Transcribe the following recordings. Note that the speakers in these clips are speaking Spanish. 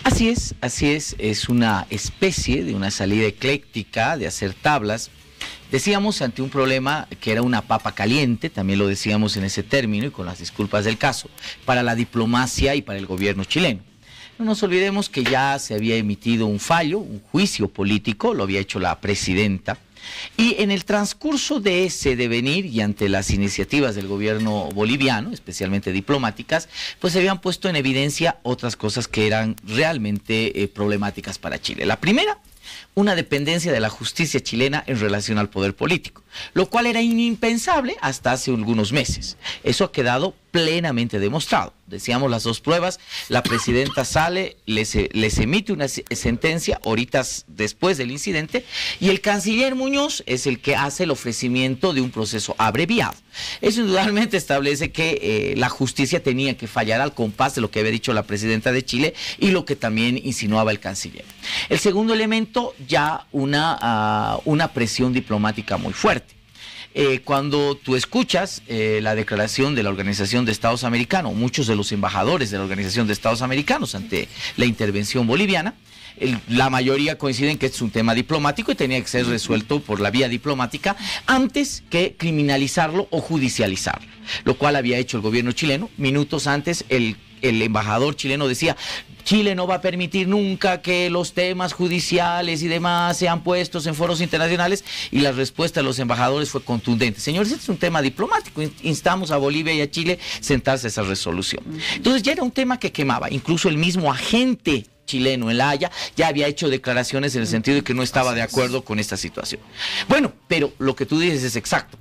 Así es una especie de una salida ecléctica de hacer tablas. Decíamos ante un problema que era una papa caliente, también lo decíamos en ese término y con las disculpas del caso, para la diplomacia y para el gobierno chileno. No nos olvidemos que ya se había emitido un fallo, un juicio político, lo había hecho la presidenta, y en el transcurso de ese devenir y ante las iniciativas del gobierno boliviano, especialmente diplomáticas, pues se habían puesto en evidencia otras cosas que eran realmente problemáticas para Chile. La primera, una dependencia de la justicia chilena en relación al poder político, lo cual era impensable hasta hace algunos meses. Eso ha quedado plenamente demostrado. Decíamos las dos pruebas, la presidenta sale, les emite una sentencia horitas después del incidente y el canciller Muñoz es el que hace el ofrecimiento de un proceso abreviado. Eso indudablemente establece que la justicia tenía que fallar al compás de lo que había dicho la presidenta de Chile y lo que también insinuaba el canciller. El segundo elemento, ya una presión diplomática muy fuerte. Cuando tú escuchas la declaración de la Organización de Estados Americanos, muchos de los embajadores de la Organización de Estados Americanos ante la intervención boliviana, la mayoría coinciden que es un tema diplomático y tenía que ser resuelto por la vía diplomática antes que criminalizarlo o judicializarlo, lo cual había hecho el gobierno chileno. Minutos antes el embajador chileno decía: Chile no va a permitir nunca que los temas judiciales y demás sean puestos en foros internacionales, y la respuesta de los embajadores fue contundente: señores, este es un tema diplomático, instamos a Bolivia y a Chile a sentarse a esa resolución. Entonces ya era un tema que quemaba. Incluso el mismo agente chileno en La Haya ya había hecho declaraciones en el sentido de que no estaba de acuerdo con esta situación. Bueno, pero lo que tú dices es exacto.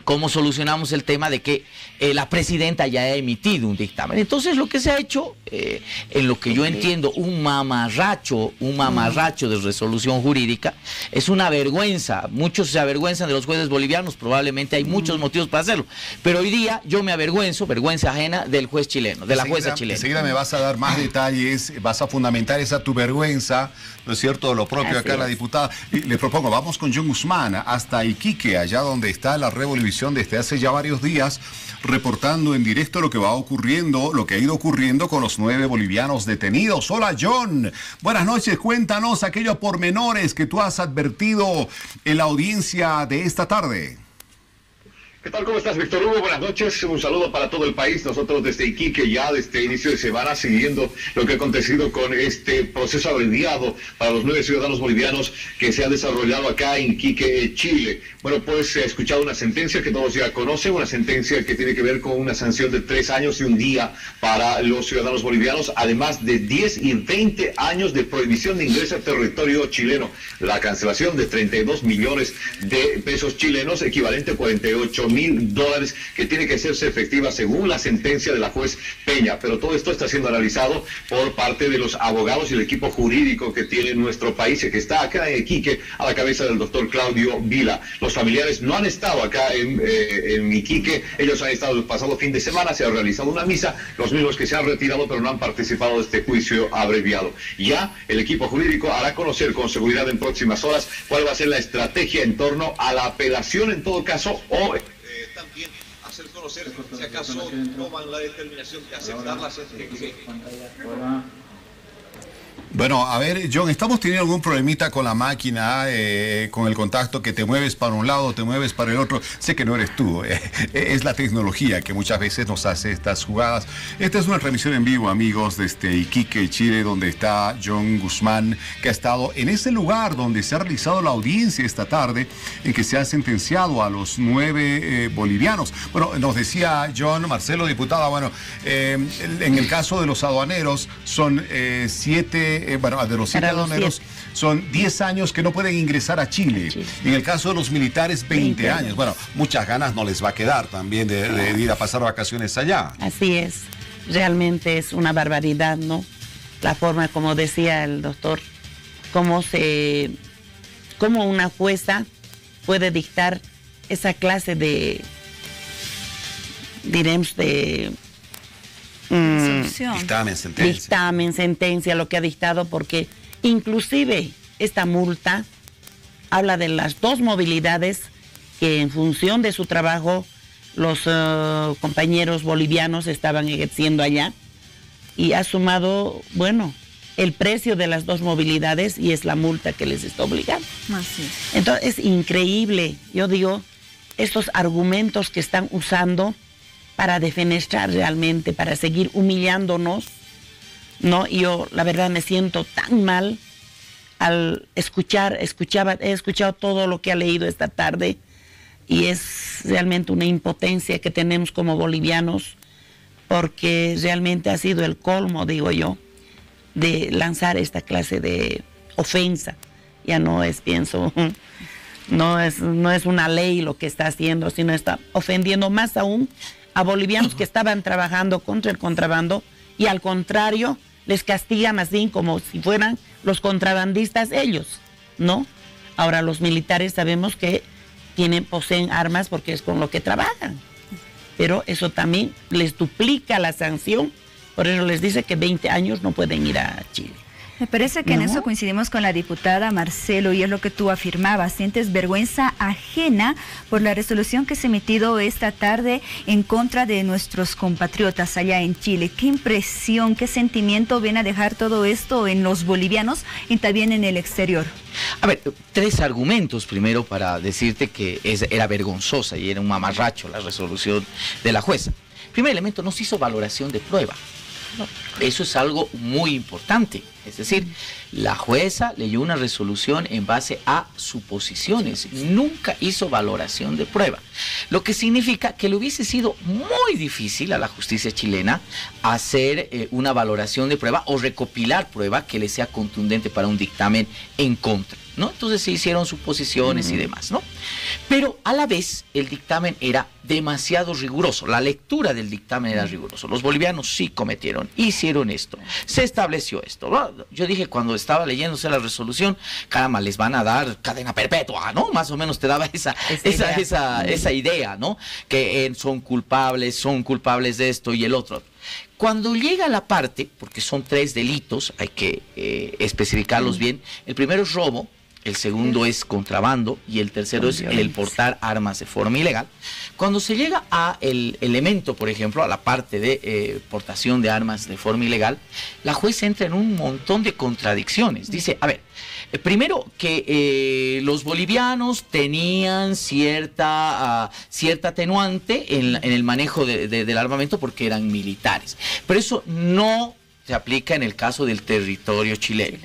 ¿Cómo solucionamos el tema de que la presidenta ya ha emitido un dictamen? Entonces lo que se ha hecho, en lo que yo entiendo, un mamarracho de resolución jurídica, es una vergüenza. Muchos se avergüenzan de los jueces bolivianos, probablemente hay muchos motivos para hacerlo, pero hoy día yo me avergüenzo, vergüenza ajena, del juez chileno, de la jueza chilena. Enseguida me vas a dar más detalles, vas a fundamentar esa tu vergüenza, ¿no es cierto? Lo propio acá la diputada. Y le propongo, vamos con John Guzmán hasta Iquique, allá donde está la Rebolivisión desde hace ya varios días, reportando en directo lo que va ocurriendo, lo que ha ido ocurriendo con los 9 bolivianos detenidos. Hola, John. Buenas noches. Cuéntanos aquellos pormenores que tú has advertido en la audiencia de esta tarde. ¿Qué tal? ¿Cómo estás, Víctor Hugo? Buenas noches. Un saludo para todo el país. Nosotros desde Iquique, ya desde inicio de semana, siguiendo lo que ha acontecido con este proceso abreviado para los 9 ciudadanos bolivianos que se ha desarrollado acá en Iquique, Chile. Bueno, pues se ha escuchado una sentencia que todos ya conocen, una sentencia que tiene que ver con una sanción de 3 años y un día para los ciudadanos bolivianos, además de 10 y 20 años de prohibición de ingreso al territorio chileno. La cancelación de 32 millones de pesos chilenos, equivalente a $48.000, que tiene que hacerse efectiva según la sentencia de la juez Peña. Pero todo esto está siendo analizado por parte de los abogados y el equipo jurídico que tiene nuestro país, que está acá en Iquique a la cabeza del doctor Claudio Vila. Los familiares no han estado acá en Iquique, ellos han estado el pasado fin de semana, se ha realizado una misa, los mismos que se han retirado pero no han participado de este juicio abreviado. Ya el equipo jurídico hará conocer con seguridad en próximas horas cuál va a ser la estrategia en torno a la apelación en todo caso, o también hacer conocer si acaso toman la determinación de aceptar la sentencia. Bueno, a ver, John, ¿estamos teniendo algún problemita con la máquina, con el contacto, que te mueves para un lado, te mueves para el otro? Sé que no eres tú, es la tecnología que muchas veces nos hace estas jugadas. Esta es una transmisión en vivo, amigos, desde Iquique, Chile, donde está John Guzmán, que ha estado en ese lugar donde se ha realizado la audiencia esta tarde, en que se ha sentenciado a los 9 bolivianos. Bueno, nos decía John, Marcelo, diputada, bueno, en el caso de los aduaneros son 7... bueno, de los 7 aduaneros son 10 años que no pueden ingresar a Chile. En el caso de los militares, 20 años. Bueno, muchas ganas no les va a quedar también de ir a pasar vacaciones allá. Así es. Realmente es una barbaridad, ¿no? La forma, como decía el doctor, cómo una jueza puede dictar esa clase de, diremos, de... dictamen, sentencia, lo que ha dictado, porque inclusive esta multa habla de las 2 movilidades que en función de su trabajo los compañeros bolivianos estaban ejerciendo allá, y ha sumado, bueno, el precio de las dos movilidades y es la multa que les está obligando. Así es. Entonces es increíble, yo digo, estos argumentos que están usando para defenestrar realmente, para seguir humillándonos, ¿no? Y yo la verdad me siento tan mal al he escuchado todo lo que ha leído esta tarde y es realmente una impotencia que tenemos como bolivianos porque realmente ha sido el colmo, digo yo, de lanzar esta clase de ofensa. Ya no es, pienso, no es una ley lo que está haciendo, sino está ofendiendo más aún a bolivianos que estaban trabajando contra el contrabando y al contrario les castigan así como si fueran los contrabandistas ellos, ¿no? Ahora los militares sabemos que poseen armas porque es con lo que trabajan, pero eso también les duplica la sanción, por eso les dice que 20 años no pueden ir a Chile. Me parece que en eso coincidimos con la diputada Marcelo y es lo que tú afirmabas. Sientes vergüenza ajena por la resolución que se ha emitido esta tarde en contra de nuestros compatriotas allá en Chile. ¿Qué impresión, qué sentimiento viene a dejar todo esto en los bolivianos y también en el exterior? A ver, 3 argumentos primero para decirte que era vergonzosa y era un mamarracho la resolución de la jueza. Primer elemento, no se hizo valoración de prueba. Eso es algo muy importante. Es decir, la jueza leyó una resolución en base a suposiciones, nunca hizo valoración de prueba, lo que significa que le hubiese sido muy difícil a la justicia chilena hacer una valoración de prueba o recopilar prueba que le sea contundente para un dictamen en contra, ¿no? Entonces se hicieron suposiciones y demás, ¿no? Pero a la vez el dictamen era demasiado riguroso, la lectura del dictamen era riguroso. Los bolivianos sí hicieron esto, se estableció esto. Yo dije cuando estaba leyéndose la resolución, caramba, les van a dar cadena perpetua, ¿no? Más o menos te daba esa idea, ¿no? Que son culpables de esto y el otro. Cuando llega la parte, porque son 3 delitos, hay que especificarlos bien, el primero es robo, el segundo es contrabando y el tercero es el portar armas de forma ilegal. Cuando se llega a el elemento, por ejemplo, a la parte de portación de armas de forma ilegal, la jueza entra en un montón de contradicciones. Dice, a ver, primero que los bolivianos tenían cierta atenuante en el manejo del armamento porque eran militares, pero eso no se aplica en el caso del territorio chileno.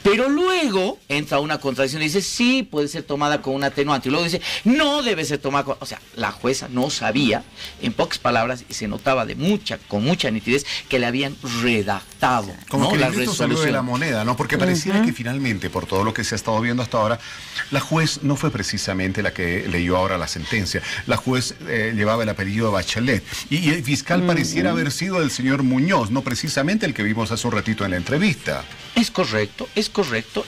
Pero luego entra una contradicción y dice, sí, puede ser tomada con un atenuante. Y luego dice, no debe ser tomada con... O sea, la jueza no sabía, en pocas palabras, y se notaba con mucha nitidez, que le habían redactado, como, ¿no?, que la resolución de la moneda, ¿no? Porque pareciera que finalmente, por todo lo que se ha estado viendo hasta ahora, la juez no fue precisamente la que leyó ahora la sentencia. La juez llevaba el apellido de Bachelet. Y el fiscal pareciera haber sido el señor Muñoz, no precisamente el que vimos hace un ratito en la entrevista. Es correcto.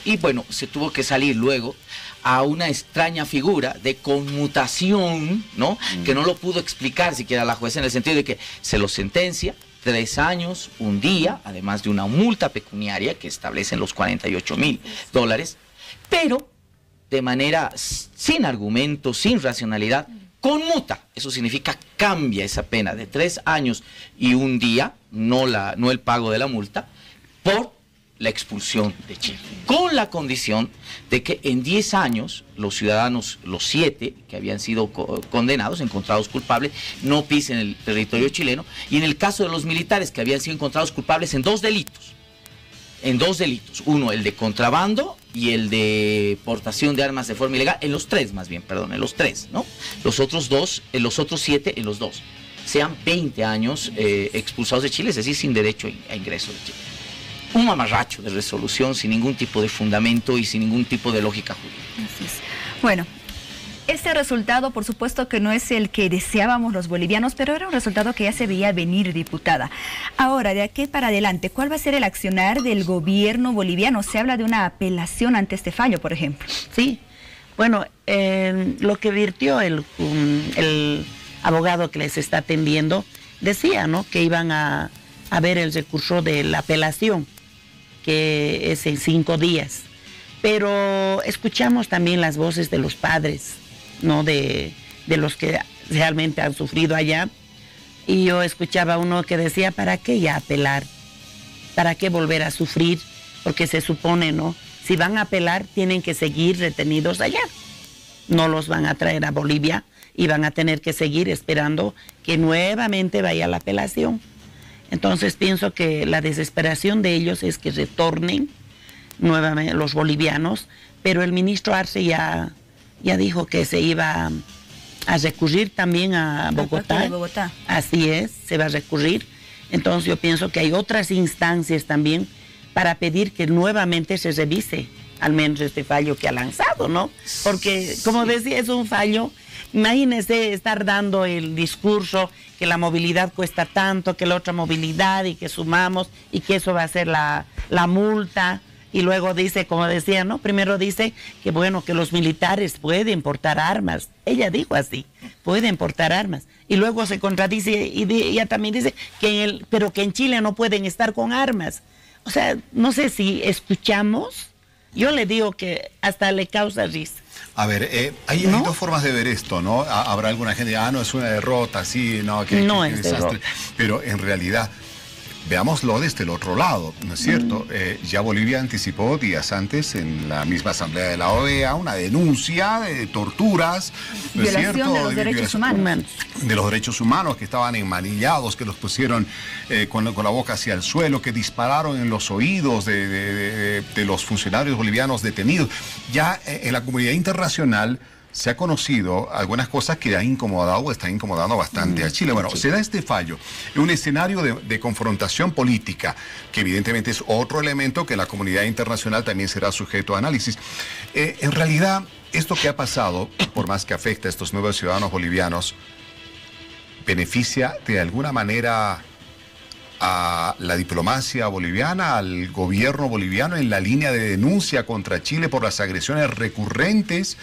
Y bueno, se tuvo que salir luego a una extraña figura de conmutación, ¿no? Que no lo pudo explicar siquiera la jueza en el sentido de que se lo sentencia 3 años, 1 día, además de una multa pecuniaria que establecen los $48,000, pero de manera sin argumento, sin racionalidad, conmuta. Eso significa cambia esa pena de 3 años y 1 día, no el pago de la multa, por la expulsión de Chile, con la condición de que en 10 años los ciudadanos, los 7 que habían sido condenados, encontrados culpables, no pisen el territorio chileno, y en el caso de los militares que habían sido encontrados culpables en 2 delitos, uno el de contrabando y el de portación de armas de forma ilegal, en los 3, ¿no? Los otros 7 en los 2, sean 20 años expulsados de Chile, es decir, sin derecho a ingreso de Chile. Un mamarracho de resolución sin ningún tipo de fundamento y sin ningún tipo de lógica jurídica. Así es. Bueno, este resultado por supuesto que no es el que deseábamos los bolivianos, pero era un resultado que ya se veía venir, diputada. Ahora, de aquí para adelante, ¿cuál va a ser el accionar del gobierno boliviano? Se habla de una apelación ante este fallo, por ejemplo. Sí, bueno, lo que virtió el abogado que les está atendiendo decía, ¿no?, que iban a ver el recurso de la apelación, que es en 5 días. Pero escuchamos también las voces de los padres, ¿no?, de los que realmente han sufrido allá. Y yo escuchaba uno que decía, ¿para qué ya apelar? ¿Para qué volver a sufrir? porque se supone, ¿no? Si van a apelar, tienen que seguir retenidos allá. No los van a traer a Bolivia y van a tener que seguir esperando que nuevamente vaya la apelación. Entonces pienso que la desesperación de ellos es que retornen nuevamente los bolivianos, pero el ministro Arce ya dijo que se iba a recurrir también a Bogotá. Así es, se va a recurrir. Entonces yo pienso que hay otras instancias también para pedir que nuevamente se revise al menos este fallo que ha lanzado, ¿no? Porque, como decía, es un fallo. Imagínense estar dando el discurso que la movilidad cuesta tanto, que la otra movilidad y que sumamos y que eso va a ser la multa. Y luego dice, como decía, ¿no? Primero dice que bueno, que los militares pueden portar armas. Ella dijo así, pueden portar armas. Y luego se contradice y ella también dice pero que en Chile no pueden estar con armas. O sea, no sé si escuchamos. Yo le digo que hasta le causa risa. A ver, hay dos formas de ver esto, ¿no? Habrá alguna gente, no es una derrota, sí, no, que no es desastre. Pero en realidad, veámoslo desde el otro lado, ¿no es cierto? Ya Bolivia anticipó días antes en la misma asamblea de la OEA una denuncia de torturas, ¿no es cierto? Violación de los derechos humanos. De los derechos humanos, que estaban enmanillados, que los pusieron con la boca hacia el suelo, que dispararon en los oídos de los funcionarios bolivianos detenidos. Ya en la comunidad internacional se ha conocido algunas cosas que ha incomodado o está incomodando bastante a Chile. Bueno, se da este fallo en un escenario de confrontación política, que evidentemente es otro elemento que la comunidad internacional también será sujeto a análisis. En realidad, esto que ha pasado, por más que afecta a estos nuevos ciudadanos bolivianos, beneficia de alguna manera a la diplomacia boliviana, al gobierno boliviano en la línea de denuncia contra Chile por las agresiones recurrentes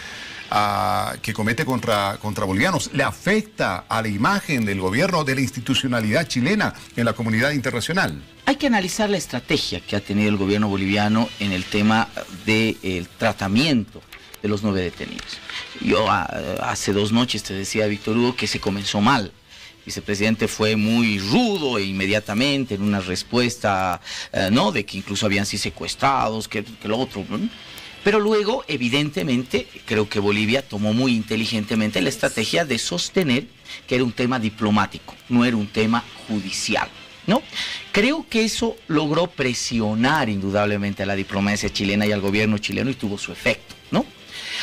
que comete contra bolivianos. ¿Le afecta a la imagen del gobierno, de la institucionalidad chilena en la comunidad internacional? Hay que analizar la estrategia que ha tenido el gobierno boliviano en el tema del tratamiento de los 9 detenidos. Yo hace 2 noches te decía, Víctor Hugo, que se comenzó mal. El vicepresidente fue muy rudo e inmediatamente en una respuesta, ¿no? De que incluso habían sido secuestrados, que lo otro, ¿no? Pero luego, evidentemente, creo que Bolivia tomó muy inteligentemente la estrategia de sostener que era un tema diplomático, no era un tema judicial, ¿no? Creo que eso logró presionar indudablemente a la diplomacia chilena y al gobierno chileno y tuvo su efecto, ¿no?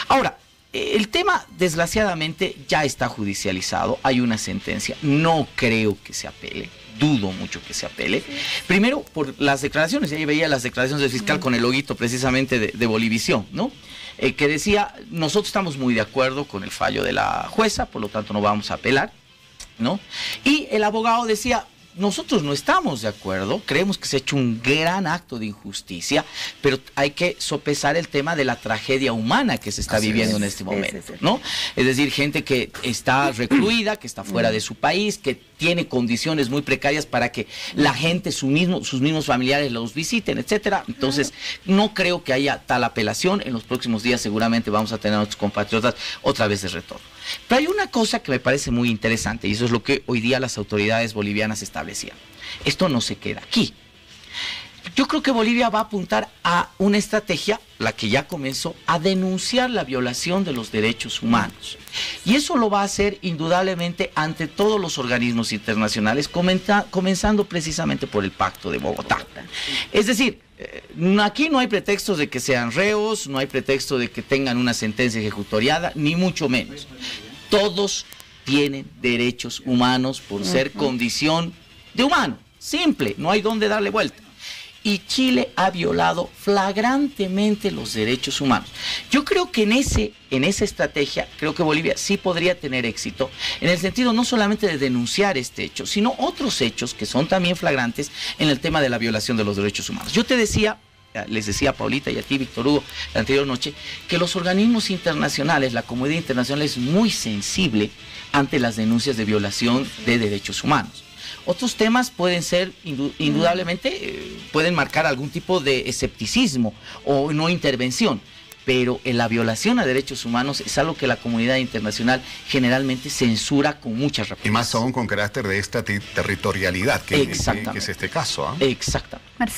Ahora, el tema, desgraciadamente, ya está judicializado, hay una sentencia, no creo que se apele. Dudo mucho que se apele. Primero, por las declaraciones, ahí veía las declaraciones del fiscal con el loguito precisamente de Bolivisión, ¿no? Que decía, nosotros estamos muy de acuerdo con el fallo de la jueza, por lo tanto no vamos a apelar, ¿no? Y el abogado decía, nosotros no estamos de acuerdo, creemos que se ha hecho un gran acto de injusticia, pero hay que sopesar el tema de la tragedia humana que se está viviendo en este momento, ¿no? Es decir, gente que está recluida, que está fuera de su país, que tiene condiciones muy precarias para que la gente, sus mismos familiares los visiten, etcétera. Entonces, no creo que haya tal apelación. En los próximos días seguramente vamos a tener a nuestros compatriotas otra vez de retorno. Pero hay una cosa que me parece muy interesante, y eso es lo que hoy día las autoridades bolivianas establecían. Esto no se queda aquí. Yo creo que Bolivia va a apuntar a una estrategia, la que ya comenzó, a denunciar la violación de los derechos humanos. Y eso lo va a hacer indudablemente ante todos los organismos internacionales, comenzando precisamente por el Pacto de Bogotá. Es decir, aquí no hay pretextos de que sean reos, no hay pretexto de que tengan una sentencia ejecutoriada, ni mucho menos. Todos tienen derechos humanos por ser condición de humano. Simple, no hay dónde darle vuelta. Y Chile ha violado flagrantemente los derechos humanos. Yo creo que en esa estrategia, creo que Bolivia sí podría tener éxito, en el sentido no solamente de denunciar este hecho, sino otros hechos que son también flagrantes en el tema de la violación de los derechos humanos. Yo te decía, les decía a Paulita y a ti, Víctor Hugo, la anterior noche, que los organismos internacionales, la comunidad internacional es muy sensible ante las denuncias de violación de derechos humanos. Otros temas pueden ser, indudablemente, pueden marcar algún tipo de escepticismo o no intervención, pero en la violación a derechos humanos es algo que la comunidad internacional generalmente censura con mucha rapidez. Y más aún con carácter de esta territorialidad, que es este caso, ¿eh? Exactamente.